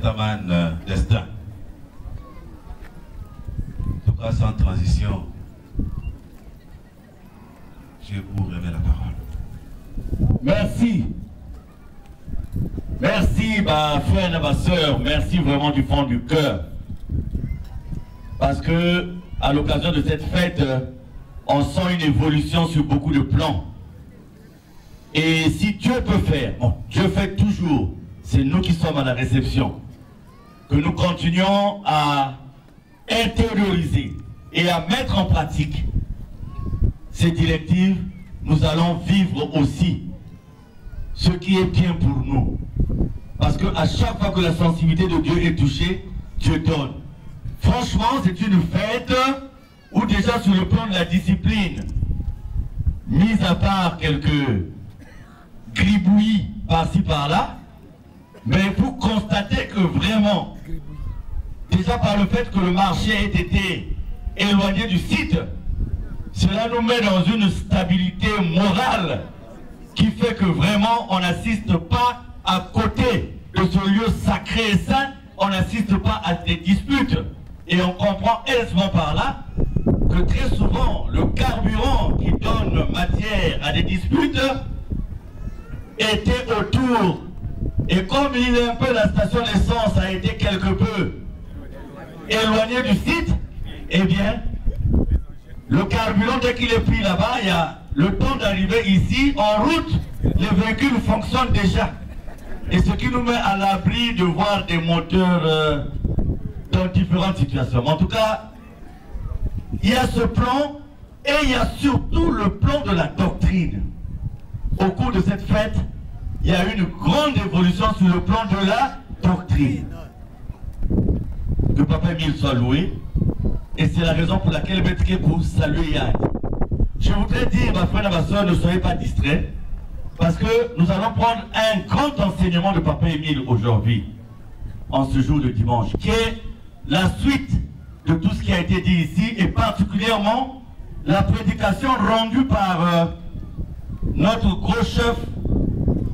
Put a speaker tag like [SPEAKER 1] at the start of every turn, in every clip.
[SPEAKER 1] Taman Destin. En tout cas, sans transition, je vous remets la parole.
[SPEAKER 2] Merci. Merci, ma frère et ma soeur. Merci vraiment du fond du cœur. Parce que, à l'occasion de cette fête, on sent une évolution sur beaucoup de plans. Et si Dieu peut faire, bon, Dieu fait toujours, c'est nous qui sommes à la réception, que nous continuons à intérioriser et à mettre en pratique ces directives, nous allons vivre aussi ce qui est bien pour nous. Parce qu'à chaque fois que la sensibilité de Dieu est touchée, Dieu donne. Franchement, c'est une fête où déjà sur le plan de la discipline, mis à part quelques gribouillis par-ci par-là, mais vous constatez que vraiment, déjà par le fait que le marché ait été éloigné du site, cela nous met dans une stabilité morale qui fait que vraiment on n'assiste pas à côté de ce lieu sacré et saint, on n'assiste pas à des disputes. Et on comprend aisément par là que très souvent le carburant qui donne matière à des disputes était autour. Et comme il est un peu, la station d'essence a été quelque peu éloignée du site, eh bien, le carburant, dès qu'il est pris là-bas, il y a le temps d'arriver ici, en route, les véhicules fonctionnent déjà. Et ce qui nous met à l'abri de voir des moteurs dans différentes situations. Mais en tout cas, il y a ce plan et il y a surtout le plan de la doctrine. Au cours de cette fête, il y a une grande évolution sur le plan de la doctrine. Que Papa Émile soit loué. Et c'est la raison pour laquelle je mettrai pour saluer Yann. Je voudrais dire, ma frère et ma soeur, ne soyez pas distraits. Parce que nous allons prendre un grand enseignement de Papa Émile aujourd'hui, en ce jour de dimanche, qui est la suite de tout ce qui a été dit ici, et particulièrement la prédication rendue par notre gros chef,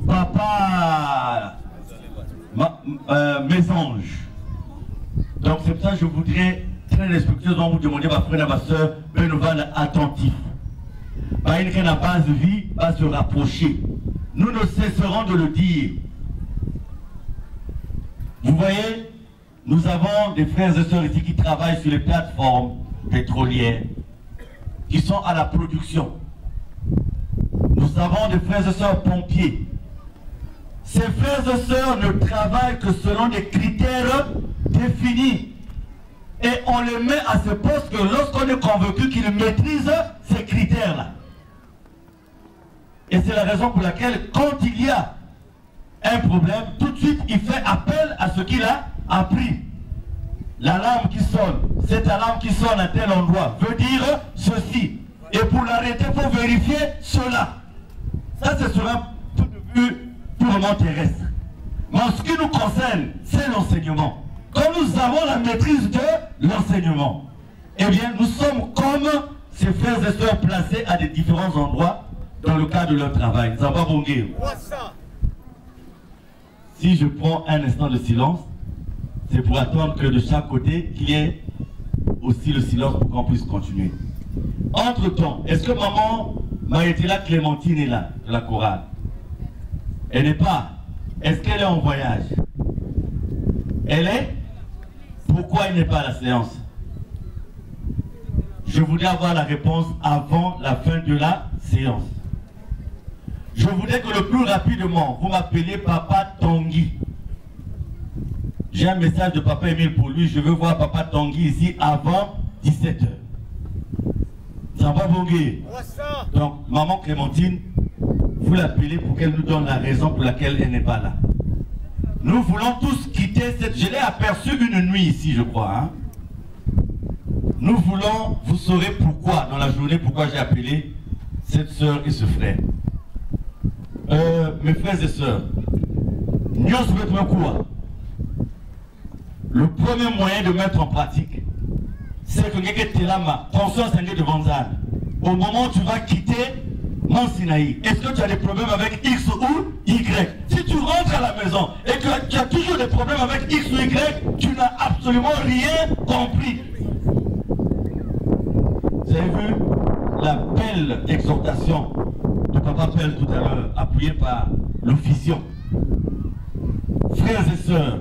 [SPEAKER 2] Papa Mésange. Donc c'est pour ça que je voudrais très respectueusement vous demander, ma frère et ma soeur, de nous rendre attentifs. Par une n'a pas de vie, va se rapprocher. Nous ne cesserons de le dire. Vous voyez, nous avons des frères et sœurs ici qui travaillent sur les plateformes pétrolières, qui sont à la production. Nous avons des frères et sœurs pompiers. Ces frères et sœurs ne travaillent que selon des critères définis. Et on les met à ce poste que lorsqu'on est convaincu qu'ils maîtrisent ces critères-là. Et c'est la raison pour laquelle, quand il y a un problème, tout de suite, il fait appel à ce qu'il a appris. L'alarme qui sonne, cette alarme qui sonne à tel endroit, veut dire ceci. Et pour l'arrêter, il faut vérifier cela. Ça, c'est sur un point de vue purement terrestre. Mais en ce qui nous concerne, c'est l'enseignement. Quand nous avons la maîtrise de l'enseignement, eh bien, nous sommes comme ces frères et sœurs placés à des différents endroits dans le cadre de leur travail. Ça va bonguer. Si je prends un instant de silence, c'est pour attendre que de chaque côté, qu'il y ait aussi le silence pour qu'on puisse continuer. Entre-temps, est-ce que maman Maïtila Clémentine est là, de la chorale? Elle n'est pas. Est-ce qu'elle est en voyage? Elle est? Pourquoi elle n'est pas à la séance? Je voudrais avoir la réponse avant la fin de la séance. Je voudrais que le plus rapidement, vous m'appeliez Papa Tanguy. J'ai un message de Papa Émile pour lui. Je veux voir Papa Tanguy ici avant 17 h. Ça va bonguer. Donc, maman Clémentine, vous l'appelez pour qu'elle nous donne la raison pour laquelle elle n'est pas là. Nous voulons tous quitter cette... Je l'ai aperçu une nuit ici, je crois. Hein? Nous voulons, vous saurez pourquoi, dans la journée, pourquoi j'ai appelé cette soeur et ce frère. Mes frères et sœurs, le premier moyen de mettre en pratique, c'est que conscience devant ça. Au moment où tu vas quitter Mont Sinaï, est-ce que tu as des problèmes avec X ou Y? Si Si tu rentres à la maison et que tu as toujours des problèmes avec X ou Y, tu n'as absolument rien compris. Vous avez vu la belle exhortation de Papa Pell tout à l'heure, appuyée par l'officiant. Frères et sœurs,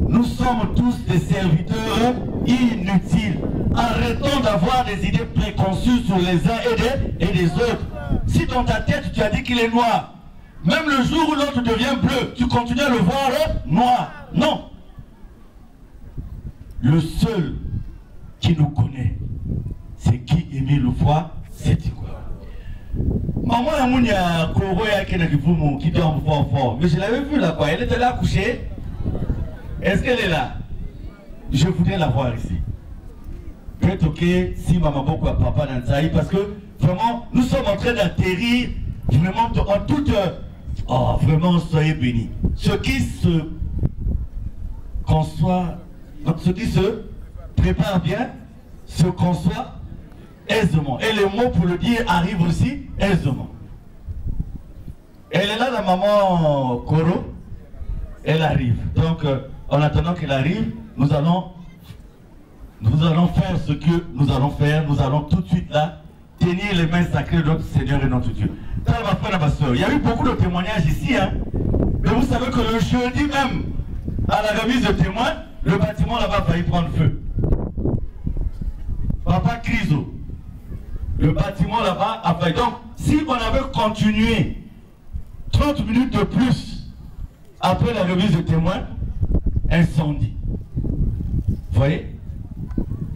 [SPEAKER 2] nous sommes tous des serviteurs inutiles. Arrêtons d'avoir des idées préconçues sur les uns et des autres. Si dans ta tête tu as dit qu'il est noir, même le jour où l'autre devient bleu, tu continues à le voir noir. Non. Le seul qui nous connaît, c'est qui Émile Loufoua, c'est quoi. Maman Amounia Koroya qui dort fort. Mais je l'avais vue là quoi. Elle était là couchée. Est-ce qu'elle est là? Je voudrais la voir ici. Peut-être que si maman beaucoup à papa Nansaï, parce que vraiment nous sommes en train d'atterrir vraiment en toute. Oh vraiment soyez bénis. Ce qui se conçoit, donc ce qui se prépare bien, se conçoit aisément. Et les mots pour le dire arrivent aussi aisément. Elle est là, la maman Koro. Elle arrive. Donc, en attendant qu'elle arrive, nous allons faire ce que nous allons faire. Nous allons tout de suite là tenir les mains sacrées de notre Seigneur et notre Dieu. Il y a eu beaucoup de témoignages ici. Hein? Mais vous savez que le jeudi même, à la remise de témoins, le bâtiment là-bas a failli prendre feu. Papa Criso. Le bâtiment là-bas a failli. Donc, si on avait continué 30 minutes de plus après la remise de témoins, incendie. Vous voyez?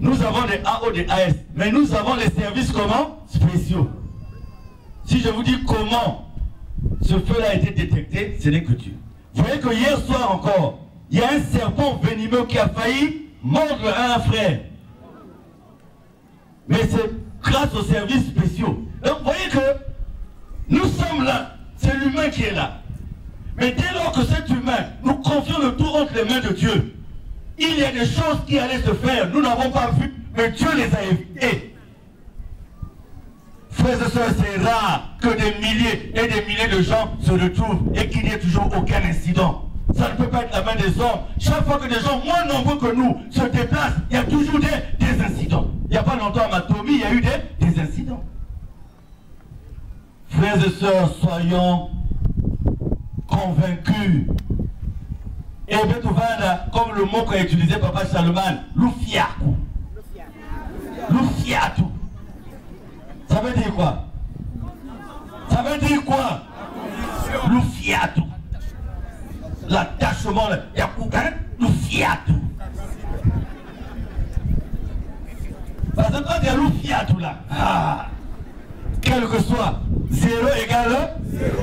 [SPEAKER 2] Nous avons des AO, des AS, mais nous avons les services comment? Spéciaux. Si je vous dis comment ce feu-là a été détecté, ce n'est que Dieu. Vous voyez que hier soir encore, il y a un serpent venimeux qui a failli mordre un frère. Mais c'est grâce aux services spéciaux. Donc vous voyez que nous sommes là, c'est l'humain qui est là. Mais dès lors que cet humain, nous confions le tout entre les mains de Dieu, il y a des choses qui allaient se faire, nous n'avons pas vu, mais Dieu les a évitées. Frères et sœurs, c'est rare que des milliers et des milliers de gens se retrouvent et qu'il n'y ait toujours aucun incident. Ça ne peut pas être la main des hommes. Chaque fois que des gens moins nombreux que nous se déplacent, il y a toujours des incidents. Il n'y a pas longtemps à Matomi, il y a eu des incidents. Frères et sœurs, soyons convaincus. Et Betovanda, comme le mot qu'a utilisé Papa Salman, l'oufiaku. L'oufiatu. Ça veut dire quoi? Ça veut dire quoi? L'oufiatu. L'attachement, l'oufiatu. Parce que quand il y a l'oufiatu là, quel que soit, 0 égale 0.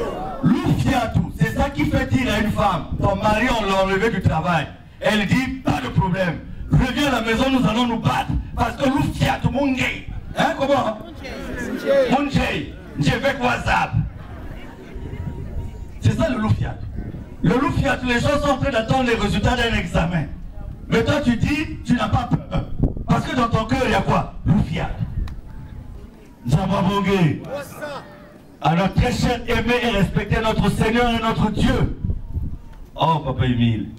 [SPEAKER 2] L'oufiatu, c'est ça qui fait dire à une femme, ton mari on l'a enlevé du travail. Elle dit, pas de problème, reviens à la maison, nous allons nous battre. Parce que l'oufiatu, mon gay. Hein, comment? Mon gay. J'ai avec WhatsApp. C'est ça le loufiatu. Le loufiatu, les gens sont en train d'attendre les résultats d'un examen. Mais toi tu dis, tu n'as pas peur. Parce que dans ton cœur, il y a quoi? Loufiatu. Zambabongé. Alors très cher, aimer et respecter notre Seigneur et notre Dieu. Oh Papa Émile.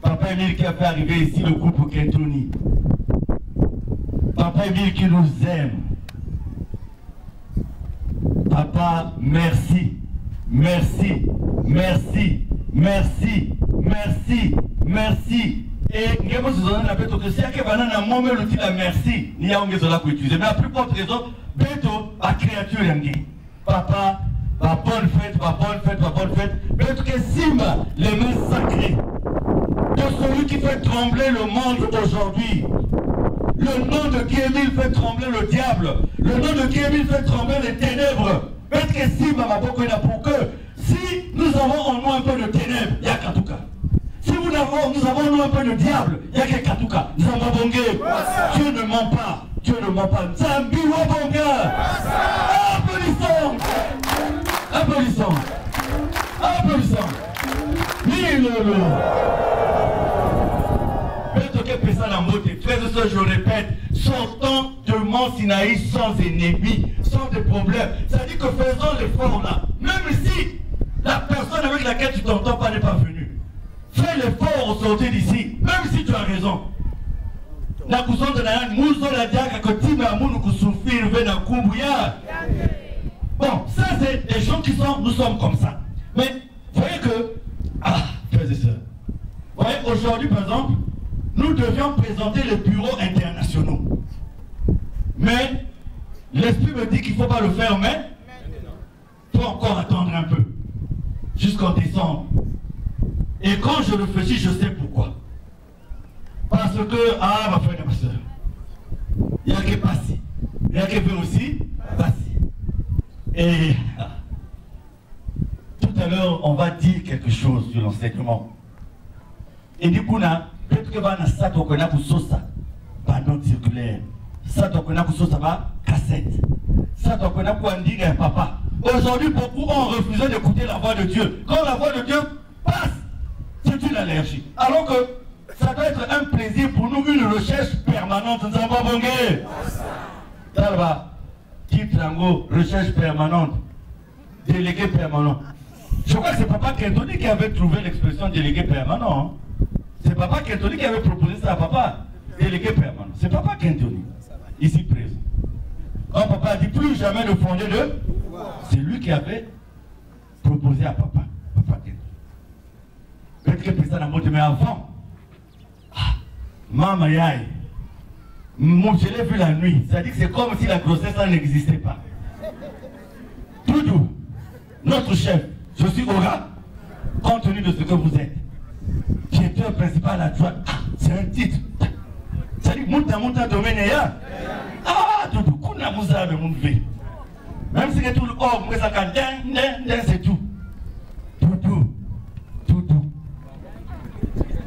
[SPEAKER 2] Papa Émile qui a fait arriver ici le groupe Kentoni. Papa Émile qui nous aime. Papa, merci. Merci. Merci. Merci. Merci. Merci. Et nous avons besoin de que si il y a un moment où il a merci, il y a un besoin de utiliser. Mais la plus forte raison, Beto, la créature yangi. Papa, ma bonne fête, ma bonne fête, ma bonne fête. Beto que Simba, les mains sacrées de celui qui fait trembler le monde aujourd'hui. Le nom de Guémil fait trembler le diable. Le nom de Guémil fait trembler les ténèbres. Beto que Simba, ma bonne fête, pour que si nous avons en nous un peu de ténèbres, il y a qu'à tout cas. Si nous avons nous un peu de diable, il y a quelqu'un tout cas. Zambabongé, Dieu ne ment pas. Dieu ne ment pas. Zambi Wabonga. Applaudissons. Applaudissons. Applaudissons. Milolo. Frères et sœurs, je répète, sortons de Mont Sinaï sans ennemis, sans des problèmes. Ça dit que faisons l'effort là. Même si la personne avec laquelle tu t'entends pas n'est pas venue. Fais l'effort au sortir d'ici, même si tu as raison. Bon, ça c'est des gens qui sont, nous sommes comme ça. Mais vous voyez que, frères et sœurs, vous voyez, aujourd'hui par exemple, nous devions présenter les bureaux internationaux. Mais l'esprit me dit qu'il ne faut pas le faire, mais il faut encore attendre un peu, jusqu'en décembre. Et quand je réfléchis, je sais pourquoi. Parce que, ma frère et ma soeur, il n'y a que passer. Il y a que faire aussi passer. Et tout à l'heure, on va dire quelque chose sur l'enseignement. Et du coup, peut-être que ça va pour ça, par note circulaire. Ça va pour ça, cassette. Ça va pour dire papa. Aujourd'hui, beaucoup ont refusé d'écouter la voix de Dieu. Quand la voix de Dieu passe, c'est une allergie. Alors que ça doit être un plaisir pour nous, une recherche permanente. Nous avons pas bongué. Talba, titre en recherche permanente, délégué permanent. Je crois que c'est Papa Kentoni qui avait trouvé l'expression délégué permanent. C'est Papa Kentoni qui avait proposé ça à Papa, délégué permanent. C'est Papa Kentoni, ici présent. Quand Papa a dit plus jamais ne fonder de, c'est lui qui avait proposé à Papa Kentoni. Peut-être que président n'a monté, mais avant, Maman Yaï, je l'ai vu la nuit, c'est-à-dire que c'est comme si la grossesse n'existait pas. Doudou, notre chef, je suis Ora, compte tenu de ce que vous êtes. Directeur principal à droite, c'est un titre. C'est-à-dire, Mouta Doménéa. Doudou, Kouna Moussa de Mounvé. Même si tout le corps, c'est tout. Doudou.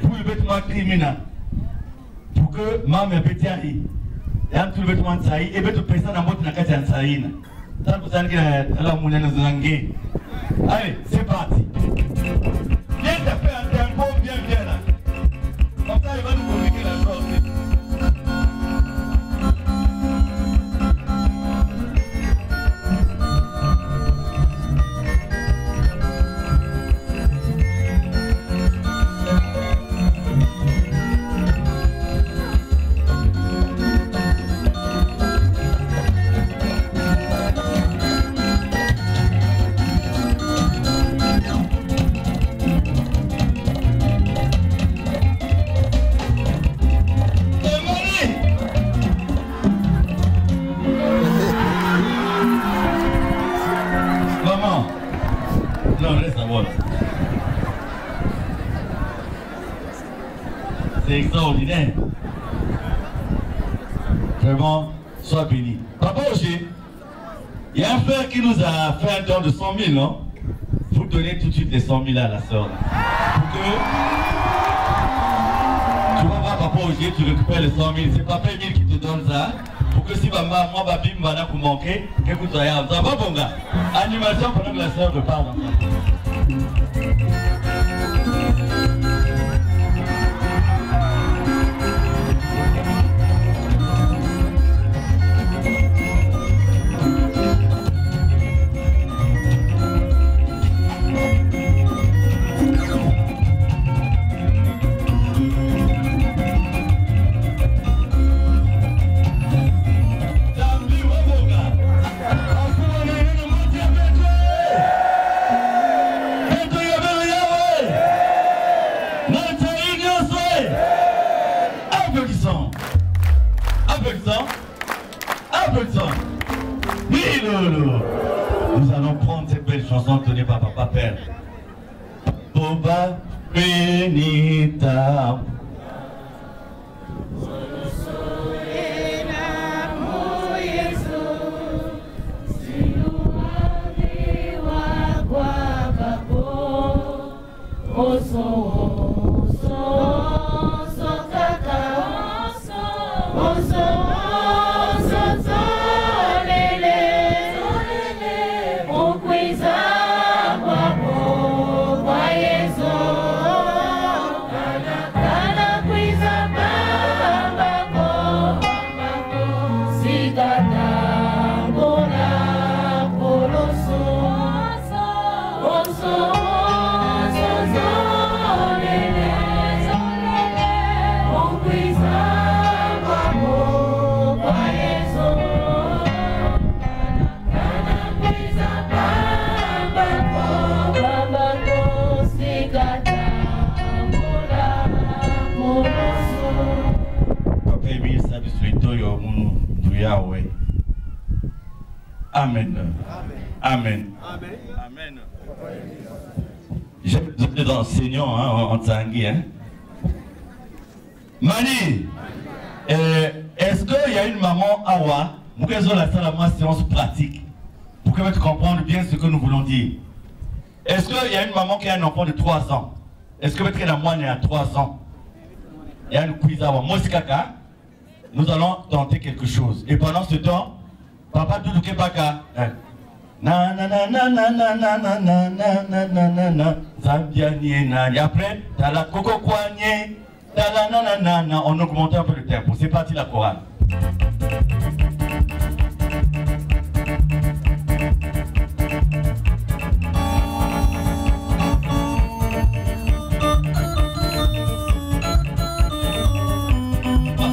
[SPEAKER 2] Pour le vêtement criminel. Pour que maman petit aïe, et un tout le vêtement de saï, et tout personne en mode n'a qu'à t'en saïna. Ça vous savez que la mouna nous zangue. Allez, c'est parti. Viens de faire un tempo bien là. Comme ça, il va nous communiquer la chose. C'est extraordinaire. Vraiment, sois béni. Papa Roger, il y a un frère qui nous a fait un don de 100 000, non? Vous donnez tout de suite les 100 000 à la soeur. Pour que tu vas voir Papa Roger, tu récupères les 100 000. C'est Papa Emile qui te donne ça. Pour que si maman, moi, Babim, va pour manquer, écoute, ça va bon gars. Animation pendant que la soeur repart. Nous allons prendre cette belle chanson donnée par Papa Père. Boba Benita.
[SPEAKER 3] Oh,
[SPEAKER 2] Yahweh. Amen. Amen. Amen. J'aime des enseignants en Tanguy. Mani, est-ce qu'il y a une maman Awa pour qu'elle soit la salle à moi séance pratique pour qu'elle comprenne bien ce que nous voulons dire? Est-ce qu'il y a une maman qui a un enfant de 3 ans? Est-ce que la moine est à 3 ans? Il y a une quiz à moi, Kaka. Nous allons tenter quelque chose. Et pendant ce temps, Papa Doudouké Baka. Na na na na na na na na na na na na na Zambiani na. Et après, t'as la coco coignée. T'as la na na na na. On augmente un peu le tempo. C'est parti la chorale.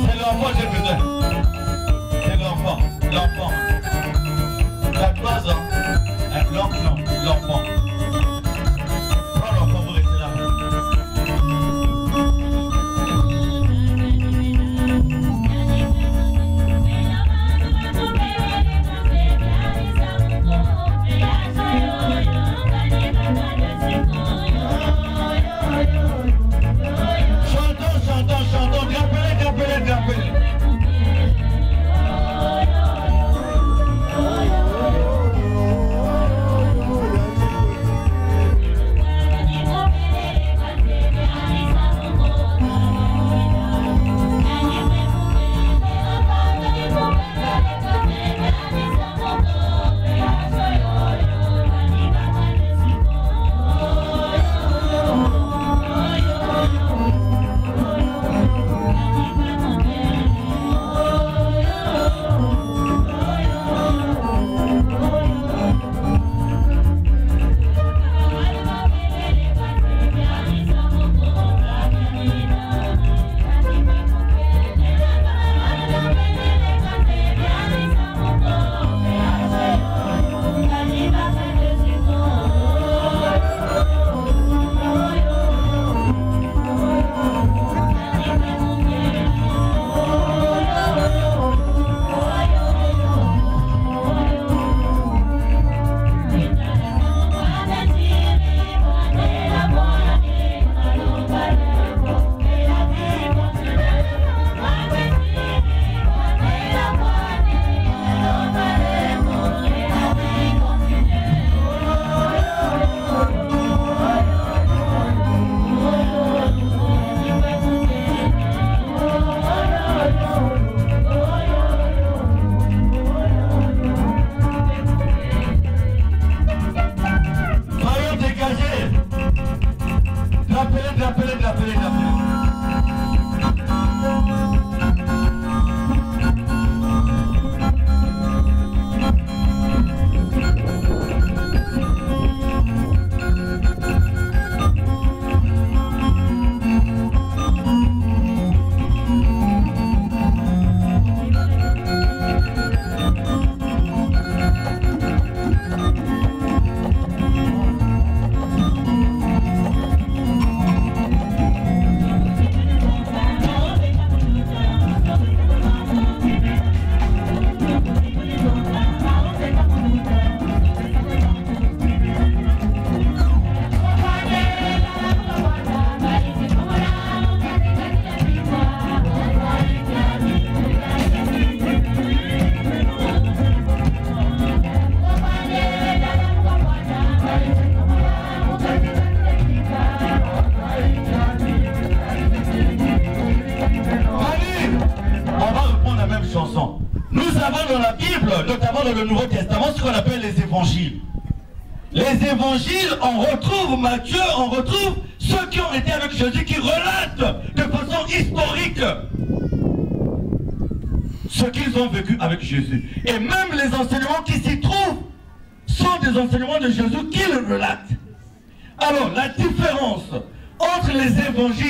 [SPEAKER 2] C'est l'enfant, j'ai besoin. C'est l'enfant. L'enfant. Il a 3 ans. L'enfant. Prends l'enfant, vous restez là. Chantons, grappelez. Dans la Bible, notamment dans le Nouveau Testament, ce qu'on appelle les évangiles. Les évangiles, on retrouve Matthieu, on retrouve ceux qui ont été avec Jésus, qui relatent de façon historique ce qu'ils ont vécu avec Jésus. Et même les enseignements qui s'y trouvent sont des enseignements de Jésus qu'ils relatent. Alors, la différence entre les évangiles